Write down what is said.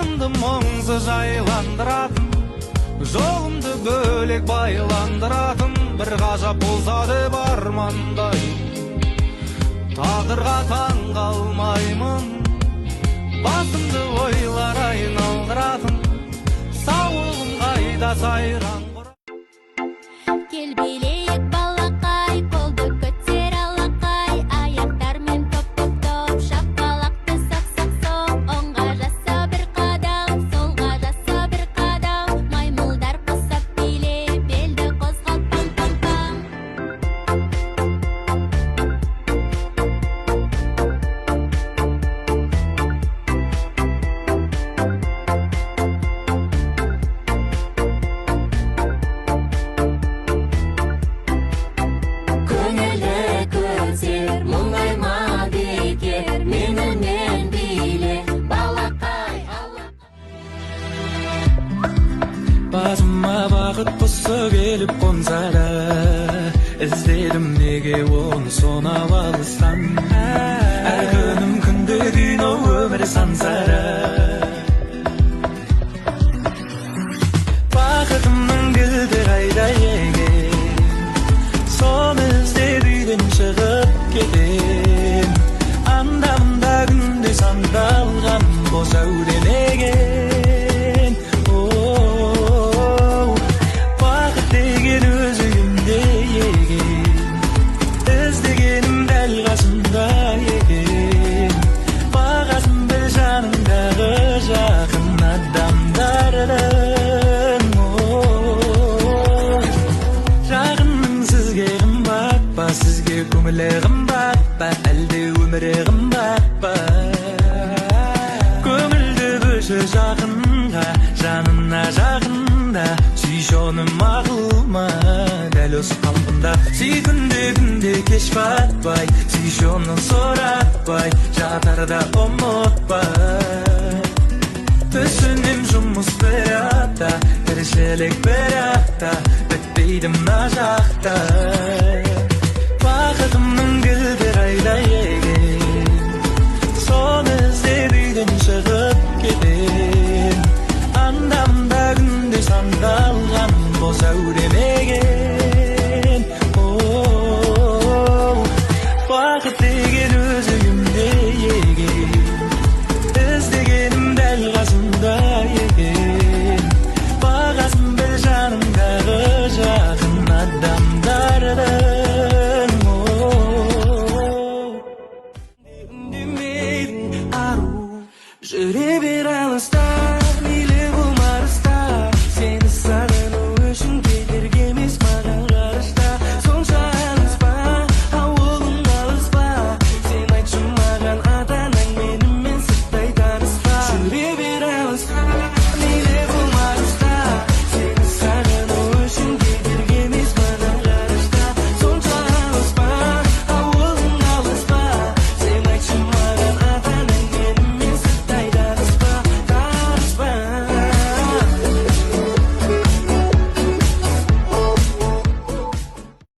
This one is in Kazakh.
жанымды мұңсыз жайландыратын, жолымды бөлек байландыратын бір ғажап болса деп армандаймын. Тағдырға таң қалмаймын, басымды ойлар айналдыратын, сауығым қайда сайран құра. Кел билейік балақай, қолды көтер алақай, аяқтармен топ-топ-топ, шапалақты соқ-соқ-соқ. Оңға жаса бір қадам, солға жаса бір қадам, маймылдар қосап биле, белді қозғап пам-пам-пам. Көңілді көтер, мұңайма бекер, менімен биле, балақай, Басыма бақыт құсы келіп қонса да, іздедім неге оны сонау алыстан. Әр күнім күнде кино, өмір сансара. Бақытымның кілті қайда екен, соны іздеп үйден шығып кетем. Анда-мында күнде сандалған бос әудем екен. Бақыт деген өз үйімде екен, іздегенім дәл қасымда екен. Бағасын біл жаныңдағы жақын адамдардың. Жағының сізге қымбат па, сізге көңілі қымбат па, әлде өмірі қымбат па? Көңілді бөлші жақынға, жанына жақында, сүйші оны мақұлма дәл осы қалпында. Сүй күнде кеш батпай, сүйші оны соратпай, жатарда ұмытпай. Түсінем жұмыс бір апта, тіршілік бір апта, бітпейді мына жақта. Бақытымның кілті қайда екен, соны іздеп үйден шығып кетем. Анда-мында күнде сандалған бос әудем екен. Бақыт деген өз үйімде екен, іздегенім дәл қасымда екен. Бағасын біл жаныңдағы жақын адамдардың. Үндемейтін ару, жүре бер алыста.